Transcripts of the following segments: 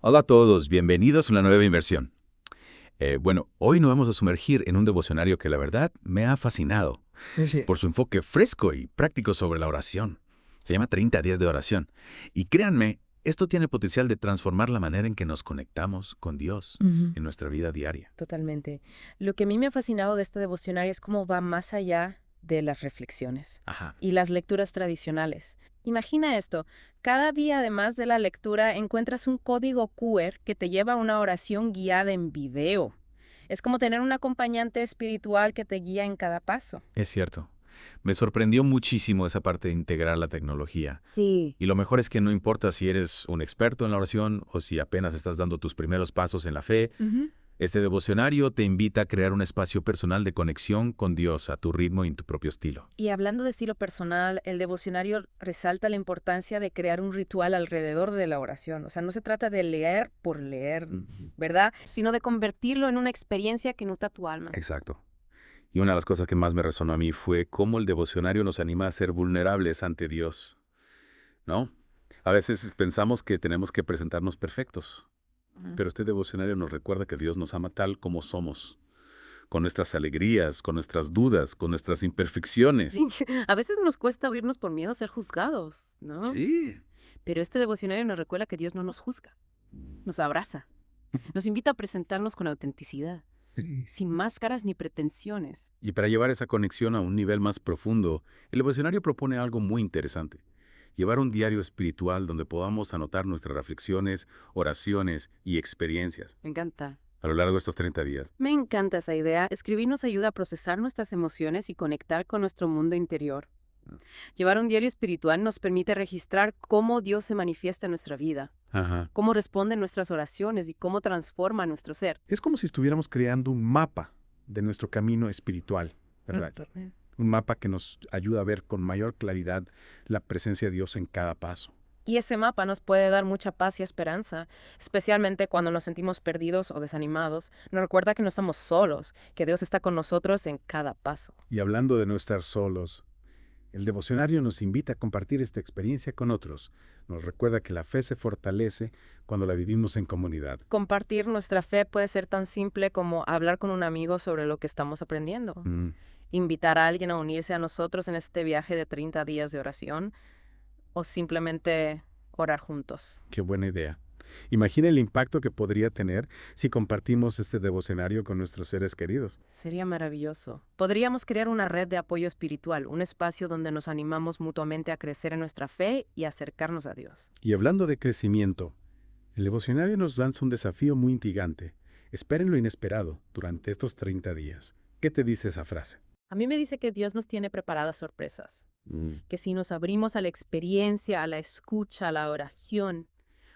Hola a todos, bienvenidos a una nueva inversión. Hoy nos vamos a sumergir en un devocionario que la verdad me ha fascinado Sí. por su enfoque fresco y práctico sobre la oración. Se llama 30 días de oración. Y créanme, esto tiene el potencial de transformar la manera en que nos conectamos con Dios Ujú. en nuestra vida diaria. Totalmente. Lo que a mí me ha fascinado de este devocionario es cómo va más allá de las reflexiones Ajá, y las lecturas tradicionales. Imagina esto, cada día además de la lectura encuentras un código QR que te lleva a una oración guiada en video. Es como tener un acompañante espiritual que te guía en cada paso. es cierto. Me sorprendió muchísimo esa parte de integrar la tecnología. Sí. Y lo mejor es que no importa si eres un experto en la oración o si apenas estás dando tus primeros pasos en la fe. Ujú. Este devocionario te invita a crear un espacio personal de conexión con Dios a tu ritmo y en tu propio estilo. Y hablando de estilo personal, el devocionario resalta la importancia de crear un ritual alrededor de la oración. O sea, no se trata de leer por leer, Ujú. ¿verdad? Sino de convertirlo en una experiencia que nutra tu alma. Exacto. Y una de las cosas que más me resonó a mí fue cómo el devocionario nos anima a ser vulnerables ante Dios, ¿no? A veces pensamos que tenemos que presentarnos perfectos, Ujú. pero este devocionario nos recuerda que Dios nos ama tal como somos, con nuestras alegrías, con nuestras dudas, con nuestras imperfecciones. Sí, a veces nos cuesta abrirnos por miedo a ser juzgados, ¿no? Sí. Pero este devocionario nos recuerda que Dios no nos juzga, nos abraza, nos invita a presentarnos con autenticidad, Sí. sin máscaras ni pretensiones. Y para llevar esa conexión a un nivel más profundo, el devocionario propone algo muy interesante. Llevar un diario espiritual donde podamos anotar nuestras reflexiones, oraciones y experiencias Me encanta. a lo largo de estos 30 días. Me encanta esa idea. Escribir nos ayuda a procesar nuestras emociones y conectar con nuestro mundo interior. Llevar un diario espiritual nos permite registrar cómo Dios se manifiesta en nuestra vida, Ajá. cómo responde en nuestras oraciones y cómo transforma nuestro ser. Es como si estuviéramos creando un mapa de nuestro camino espiritual, ¿verdad? Un mapa que nos ayuda a ver con mayor claridad la presencia de Dios en cada paso. Y ese mapa nos puede dar mucha paz y esperanza, especialmente cuando nos sentimos perdidos o desanimados. Nos recuerda que no estamos solos, que Dios está con nosotros en cada paso. Y hablando de no estar solos, el devocionario nos invita a compartir esta experiencia con otros. Nos recuerda que la fe se fortalece cuando la vivimos en comunidad. Compartir nuestra fe puede ser tan simple como hablar con un amigo sobre lo que estamos aprendiendo, Mm. invitar a alguien a unirse a nosotros en este viaje de 30 días de oración o simplemente orar juntos. Qué buena idea. Imagina el impacto que podría tener si compartimos este devocionario con nuestros seres queridos. Sería maravilloso. Podríamos crear una red de apoyo espiritual, un espacio donde nos animamos mutuamente a crecer en nuestra fe y acercarnos a Dios. Y hablando de crecimiento, el devocionario nos lanza un desafío muy intrigante. Esperen lo inesperado durante estos 30 días. ¿Qué te dice esa frase? A mí me dice que Dios nos tiene preparadas sorpresas, Mm. que si nos abrimos a la experiencia, a la escucha, a la oración,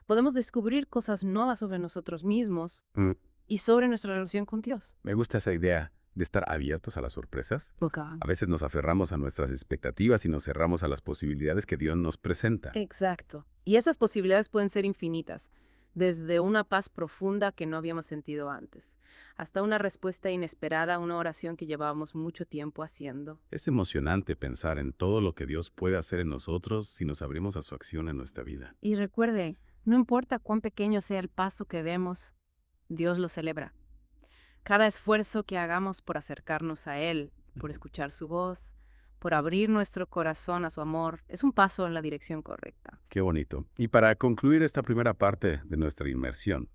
podemos descubrir cosas nuevas sobre nosotros mismos Mm. y sobre nuestra relación con Dios. Me gusta esa idea de estar abiertos a las sorpresas. Boca. A veces nos aferramos a nuestras expectativas y nos cerramos a las posibilidades que Dios nos presenta. Exacto. Y esas posibilidades pueden ser infinitas, desde una paz profunda que no habíamos sentido antes, hasta una respuesta inesperada a una oración que llevábamos mucho tiempo haciendo. Es emocionante pensar en todo lo que Dios puede hacer en nosotros si nos abrimos a su acción en nuestra vida. Y recuerde, no importa cuán pequeño sea el paso que demos, Dios lo celebra. Cada esfuerzo que hagamos por acercarnos a Él, por escuchar su voz, por abrir nuestro corazón a su amor, es un paso en la dirección correcta. Qué bonito. Y para concluir esta primera parte de nuestra inmersión,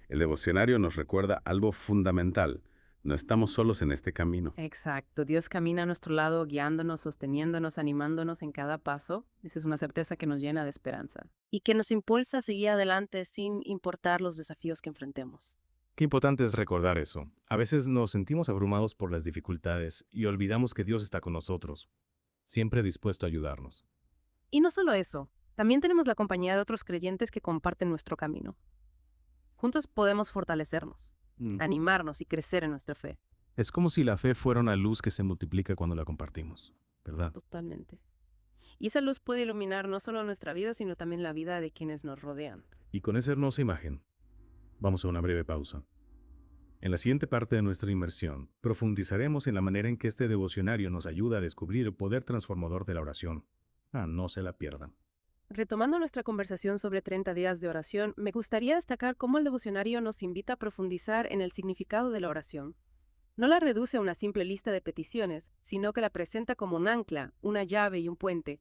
el devocionario nos recuerda algo fundamental. No estamos solos en este camino. Exacto, Dios camina a nuestro lado, guiándonos, sosteniéndonos, animándonos en cada paso. Esa es una certeza que nos llena de esperanza y que nos impulsa a seguir adelante sin importar los desafíos que enfrentemos. Qué importante es recordar eso. A veces nos sentimos abrumados por las dificultades y olvidamos que Dios está con nosotros, siempre dispuesto a ayudarnos. Y no solo eso, también tenemos la compañía de otros creyentes que comparten nuestro camino. Juntos podemos fortalecernos, animarnos y crecer en nuestra fe. Es como si la fe fuera una luz que se multiplica cuando la compartimos, ¿verdad? Totalmente. Y esa luz puede iluminar no solo nuestra vida, sino también la vida de quienes nos rodean. Y con esa hermosa imagen, vamos a una breve pausa. En la siguiente parte de nuestra inmersión, profundizaremos en la manera en que este devocionario nos ayuda a descubrir el poder transformador de la oración. No se la pierdan. Retomando nuestra conversación sobre 30 días de oración, me gustaría destacar cómo el devocionario nos invita a profundizar en el significado de la oración. No la reduce a una simple lista de peticiones, sino que la presenta como un ancla, una llave y un puente.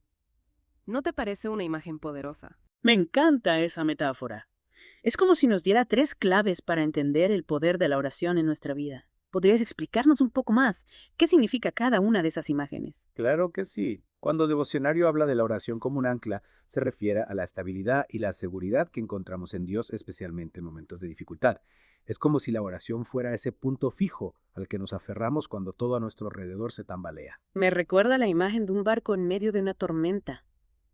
¿No te parece una imagen poderosa? Me encanta esa metáfora. Es como si nos diera 3 claves para entender el poder de la oración en nuestra vida. ¿Podrías explicarnos un poco más qué significa cada una de esas imágenes? Claro que sí. Cuando Devocionario habla de la oración como un ancla, se refiere a la estabilidad y la seguridad que encontramos en Dios, especialmente en momentos de dificultad. Es como si la oración fuera ese punto fijo al que nos aferramos cuando todo a nuestro alrededor se tambalea. Me recuerda la imagen de un barco en medio de una tormenta.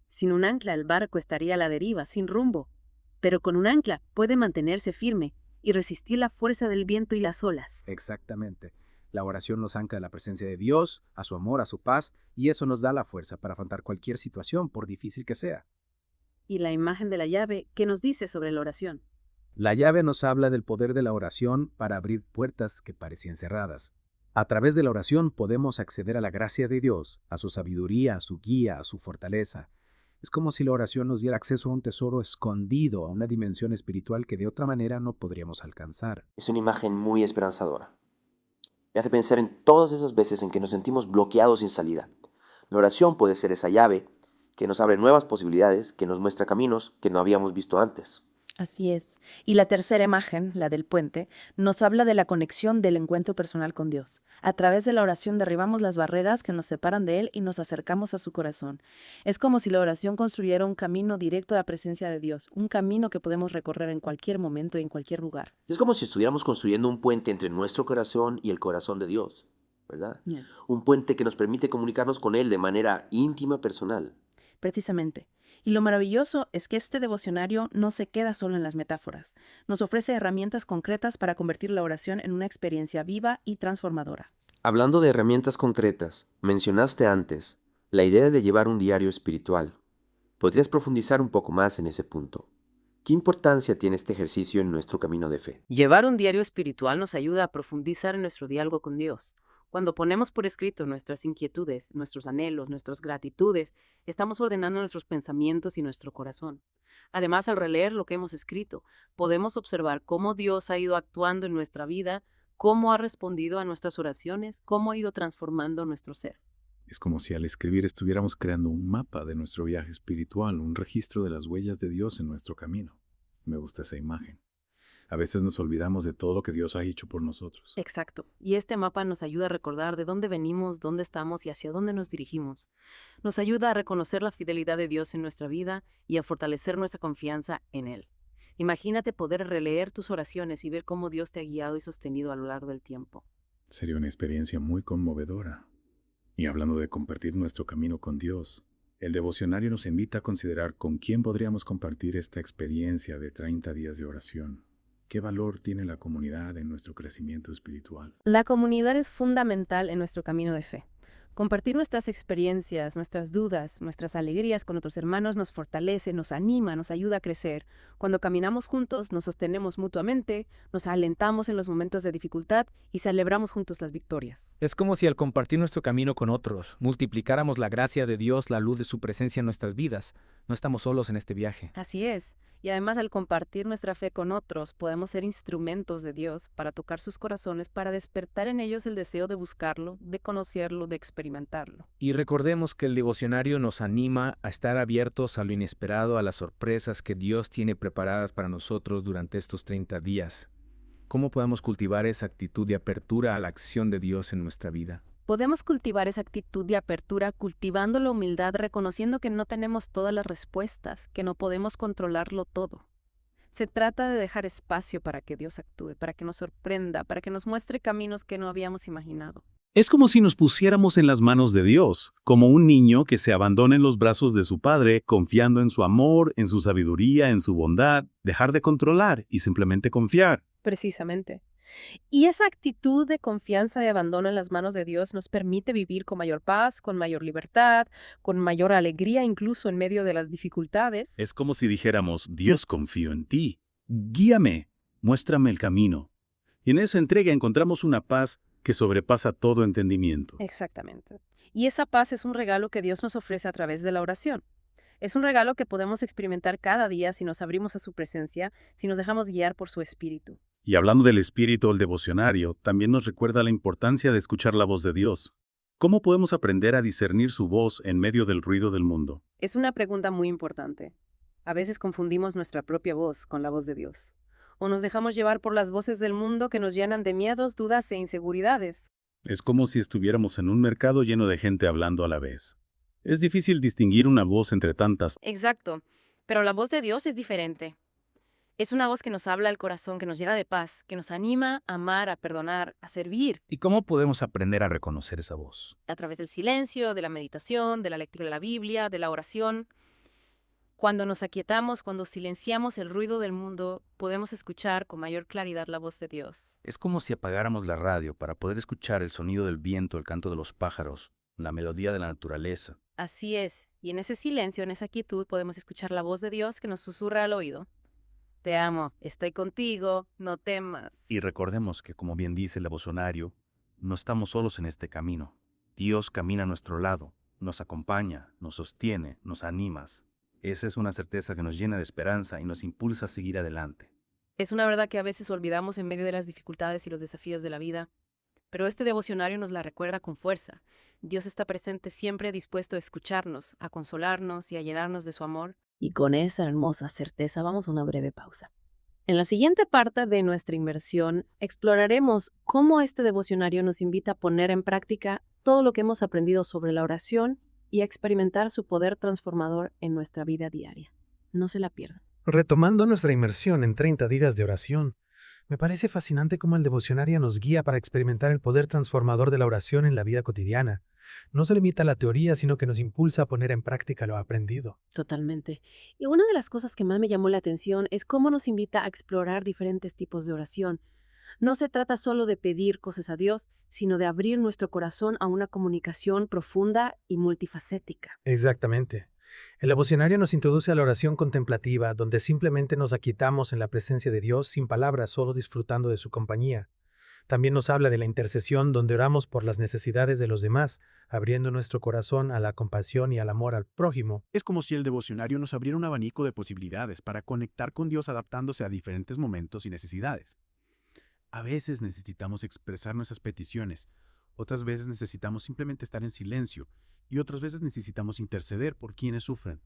Sin un ancla el barco estaría a la deriva, sin rumbo. Pero con un ancla puede mantenerse firme y resistir la fuerza del viento y las olas. Exactamente. La oración nos ancla a la presencia de Dios, a su amor, a su paz, y eso nos da la fuerza para afrontar cualquier situación, por difícil que sea. Y la imagen de la llave, ¿qué nos dice sobre la oración? La llave nos habla del poder de la oración para abrir puertas que parecían cerradas. A través de la oración podemos acceder a la gracia de Dios, a su sabiduría, a su guía, a su fortaleza. Es como si la oración nos diera acceso a un tesoro escondido, a una dimensión espiritual que de otra manera no podríamos alcanzar. Es una imagen muy esperanzadora. Me hace pensar en todas esas veces en que nos sentimos bloqueados sin salida. La oración puede ser esa llave que nos abre nuevas posibilidades, que nos muestra caminos que no habíamos visto antes. Así es. Y la tercera imagen, la del puente, nos habla de la conexión del encuentro personal con Dios. A través de la oración derribamos las barreras que nos separan de Él y nos acercamos a su corazón. Es como si la oración construyera un camino directo a la presencia de Dios, un camino que podemos recorrer en cualquier momento y en cualquier lugar. Es como si estuviéramos construyendo un puente entre nuestro corazón y el corazón de Dios, ¿verdad? Bien. Un puente que nos permite comunicarnos con Él de manera íntima, personal. Precisamente. Y lo maravilloso es que este devocionario no se queda solo en las metáforas. Nos ofrece herramientas concretas para convertir la oración en una experiencia viva y transformadora. Hablando de herramientas concretas, mencionaste antes la idea de llevar un diario espiritual. ¿Podrías profundizar un poco más en ese punto? ¿Qué importancia tiene este ejercicio en nuestro camino de fe? Llevar un diario espiritual nos ayuda a profundizar en nuestro diálogo con Dios. Cuando ponemos por escrito nuestras inquietudes, nuestros anhelos, nuestras gratitudes, estamos ordenando nuestros pensamientos y nuestro corazón. Además, al releer lo que hemos escrito, podemos observar cómo Dios ha ido actuando en nuestra vida, cómo ha respondido a nuestras oraciones, cómo ha ido transformando nuestro ser. Es como si al escribir estuviéramos creando un mapa de nuestro viaje espiritual, un registro de las huellas de Dios en nuestro camino. Me gusta esa imagen. A veces nos olvidamos de todo lo que Dios ha hecho por nosotros. Exacto. Y este mapa nos ayuda a recordar de dónde venimos, dónde estamos y hacia dónde nos dirigimos. Nos ayuda a reconocer la fidelidad de Dios en nuestra vida y a fortalecer nuestra confianza en Él. Imagínate poder releer tus oraciones y ver cómo Dios te ha guiado y sostenido a lo largo del tiempo. Sería una experiencia muy conmovedora. Y hablando de compartir nuestro camino con Dios, el devocionario nos invita a considerar con quién podríamos compartir esta experiencia de 30 días de oración. ¿Qué valor tiene la comunidad en nuestro crecimiento espiritual? La comunidad es fundamental en nuestro camino de fe. Compartir nuestras experiencias, nuestras dudas, nuestras alegrías con otros hermanos nos fortalece, nos anima, nos ayuda a crecer. Cuando caminamos juntos, nos sostenemos mutuamente, nos alentamos en los momentos de dificultad y celebramos juntos las victorias. Es como si al compartir nuestro camino con otros, multiplicáramos la gracia de Dios, la luz de su presencia en nuestras vidas. No estamos solos en este viaje. Así es. Y además al compartir nuestra fe con otros, podemos ser instrumentos de Dios para tocar sus corazones, para despertar en ellos el deseo de buscarlo, de conocerlo, de experimentarlo. Y recordemos que el devocionario nos anima a estar abiertos a lo inesperado, a las sorpresas que Dios tiene preparadas para nosotros durante estos 30 días. ¿Cómo podemos cultivar esa actitud de apertura a la acción de Dios en nuestra vida? Podemos cultivar esa actitud de apertura cultivando la humildad, reconociendo que no tenemos todas las respuestas, que no podemos controlarlo todo. Se trata de dejar espacio para que Dios actúe, para que nos sorprenda, para que nos muestre caminos que no habíamos imaginado. Es como si nos pusiéramos en las manos de Dios, como un niño que se abandona en los brazos de su padre, confiando en su amor, en su sabiduría, en su bondad, dejar de controlar y simplemente confiar. Precisamente. Y esa actitud de confianza, de abandono en las manos de Dios nos permite vivir con mayor paz, con mayor libertad, con mayor alegría, incluso en medio de las dificultades. Es como si dijéramos, Dios, confío en ti. Guíame, muéstrame el camino. Y en esa entrega encontramos una paz que sobrepasa todo entendimiento. Exactamente. Y esa paz es un regalo que Dios nos ofrece a través de la oración. Es un regalo que podemos experimentar cada día si nos abrimos a su presencia, si nos dejamos guiar por su espíritu. Y hablando del espíritu, el devocionario también nos recuerda la importancia de escuchar la voz de Dios. ¿Cómo podemos aprender a discernir su voz en medio del ruido del mundo? Es una pregunta muy importante. A veces confundimos nuestra propia voz con la voz de Dios. O nos dejamos llevar por las voces del mundo que nos llenan de miedos, dudas e inseguridades. Es como si estuviéramos en un mercado lleno de gente hablando a la vez. Es difícil distinguir una voz entre tantas. Exacto, pero la voz de Dios es diferente. Es una voz que nos habla al corazón, que nos llena de paz, que nos anima a amar, a perdonar, a servir. ¿Y cómo podemos aprender a reconocer esa voz? A través del silencio, de la meditación, de la lectura de la Biblia, de la oración. Cuando nos aquietamos, cuando silenciamos el ruido del mundo, podemos escuchar con mayor claridad la voz de Dios. Es como si apagáramos la radio para poder escuchar el sonido del viento, el canto de los pájaros, la melodía de la naturaleza. Así es, y en ese silencio, en esa quietud, podemos escuchar la voz de Dios que nos susurra al oído. Te amo, estoy contigo, no temas. Y recordemos que, como bien dice el devocionario, no estamos solos en este camino. Dios camina a nuestro lado, nos acompaña, nos sostiene, nos anima. Esa es una certeza que nos llena de esperanza y nos impulsa a seguir adelante. Es una verdad que a veces olvidamos en medio de las dificultades y los desafíos de la vida, pero este devocionario nos la recuerda con fuerza. Dios está presente siempre dispuesto a escucharnos, a consolarnos y a llenarnos de su amor. Y con esa hermosa certeza vamos a una breve pausa. En la siguiente parte de nuestra inmersión exploraremos cómo este devocionario nos invita a poner en práctica todo lo que hemos aprendido sobre la oración y a experimentar su poder transformador en nuestra vida diaria. No se la pierdan. Retomando nuestra inmersión en 30 días de oración, me parece fascinante cómo el devocionario nos guía para experimentar el poder transformador de la oración en la vida cotidiana. No se limita a la teoría, sino que nos impulsa a poner en práctica lo aprendido. Totalmente. Y una de las cosas que más me llamó la atención es cómo nos invita a explorar diferentes tipos de oración. No se trata solo de pedir cosas a Dios, sino de abrir nuestro corazón a una comunicación profunda y multifacética. Exactamente. El devocionario nos introduce a la oración contemplativa, donde simplemente nos aquietamos en la presencia de Dios sin palabras, solo disfrutando de su compañía. También nos habla de la intercesión, donde oramos por las necesidades de los demás, abriendo nuestro corazón a la compasión y al amor al prójimo. Es como si el devocionario nos abriera un abanico de posibilidades para conectar con Dios adaptándose a diferentes momentos y necesidades. A veces necesitamos expresar nuestras peticiones, otras veces necesitamos simplemente estar en silencio y otras veces necesitamos interceder por quienes sufren.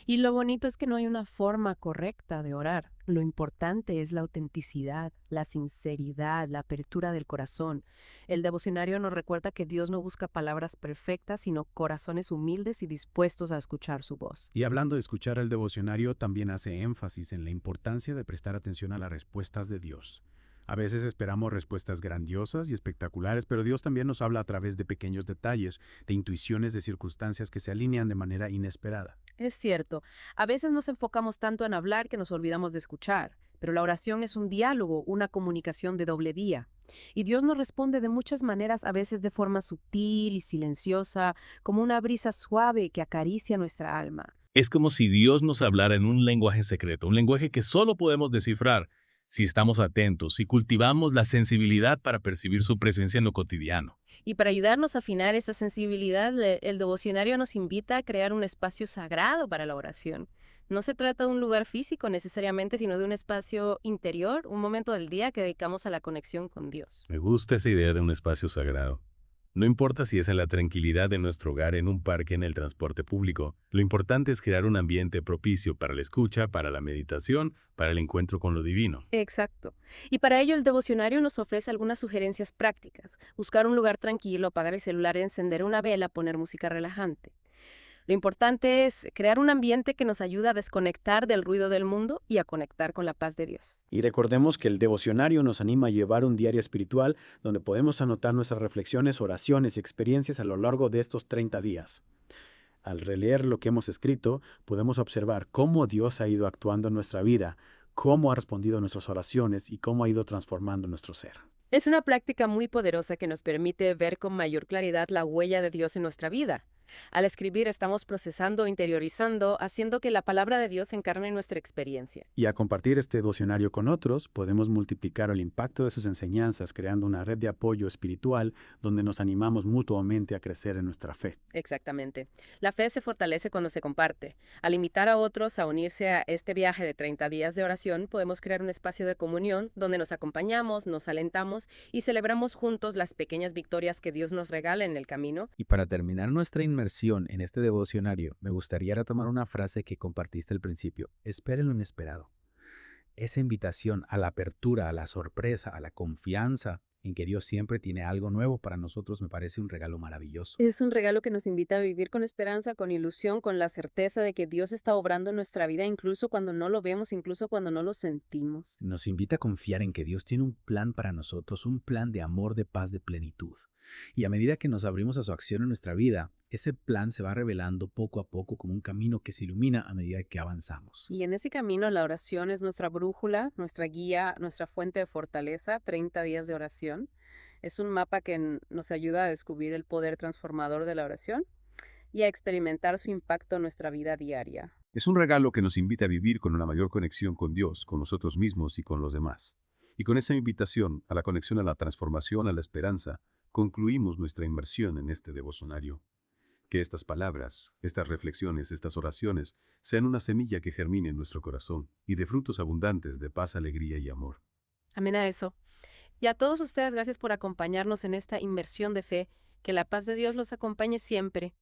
Y lo bonito es que no hay una forma correcta de orar. Lo importante es la autenticidad, la sinceridad, la apertura del corazón. El devocionario nos recuerda que Dios no busca palabras perfectas, sino corazones humildes y dispuestos a escuchar su voz. Y hablando de escuchar el devocionario, también hace énfasis en la importancia de prestar atención a las respuestas de Dios. A veces esperamos respuestas grandiosas y espectaculares, pero Dios también nos habla a través de pequeños detalles, de intuiciones de circunstancias que se alinean de manera inesperada. Es cierto, a veces nos enfocamos tanto en hablar que nos olvidamos de escuchar, pero la oración es un diálogo, una comunicación de doble vía. Y Dios nos responde de muchas maneras, a veces de forma sutil y silenciosa, como una brisa suave que acaricia nuestra alma. Es como si Dios nos hablara en un lenguaje secreto, un lenguaje que solo podemos descifrar si estamos atentos y cultivamos la sensibilidad para percibir su presencia en lo cotidiano. Y para ayudarnos a afinar esa sensibilidad, el devocionario nos invita a crear un espacio sagrado para la oración. No se trata de un lugar físico necesariamente, sino de un espacio interior, un momento del día que dedicamos a la conexión con Dios. Me gusta esa idea de un espacio sagrado. No importa si es en la tranquilidad de nuestro hogar, en un parque, en el transporte público, lo importante es crear un ambiente propicio para la escucha, para la meditación, para el encuentro con lo divino. Exacto. Y para ello el devocionario nos ofrece algunas sugerencias prácticas. Buscar un lugar tranquilo, apagar el celular, encender una vela, poner música relajante. Lo importante es crear un ambiente que nos ayude a desconectar del ruido del mundo y a conectar con la paz de Dios. Y recordemos que el devocionario nos anima a llevar un diario espiritual donde podemos anotar nuestras reflexiones, oraciones y experiencias a lo largo de estos 30 días. Al releer lo que hemos escrito, podemos observar cómo Dios ha ido actuando en nuestra vida, cómo ha respondido a nuestras oraciones y cómo ha ido transformando nuestro ser. Es una práctica muy poderosa que nos permite ver con mayor claridad la huella de Dios en nuestra vida. Al escribir estamos procesando, interiorizando, haciendo que la palabra de Dios encarne en nuestra experiencia. Y a compartir este devocionario con otros, podemos multiplicar el impacto de sus enseñanzas creando una red de apoyo espiritual donde nos animamos mutuamente a crecer en nuestra fe. Exactamente. La fe se fortalece cuando se comparte. Al invitar a otros a unirse a este viaje de 30 días de oración, podemos crear un espacio de comunión donde nos acompañamos, nos alentamos y celebramos juntos las pequeñas victorias que Dios nos regala en el camino. Y para terminar nuestra inmersión en este devocionario, me gustaría retomar una frase que compartiste al principio: esperen lo inesperado. Esa invitación a la apertura, a la sorpresa, a la confianza en que Dios siempre tiene algo nuevo para nosotros me parece un regalo maravilloso. Es un regalo que nos invita a vivir con esperanza, con ilusión, con la certeza de que Dios está obrando en nuestra vida, incluso cuando no lo vemos, incluso cuando no lo sentimos. Nos invita a confiar en que Dios tiene un plan para nosotros, un plan de amor, de paz, de plenitud. Y a medida que nos abrimos a su acción en nuestra vida, ese plan se va revelando poco a poco como un camino que se ilumina a medida que avanzamos. Y en ese camino la oración es nuestra brújula, nuestra guía, nuestra fuente de fortaleza, 30 días de oración. Es un mapa que nos ayuda a descubrir el poder transformador de la oración y a experimentar su impacto en nuestra vida diaria. Es un regalo que nos invita a vivir con una mayor conexión con Dios, con nosotros mismos y con los demás. Y con esa invitación a la conexión, a la transformación, a la esperanza, concluimos nuestra inmersión en este devocionario. Que estas palabras, estas reflexiones, estas oraciones sean una semilla que germine en nuestro corazón y de frutos abundantes de paz, alegría y amor. Amén a eso. Y a todos ustedes, gracias por acompañarnos en esta inmersión de fe. Que la paz de Dios los acompañe siempre.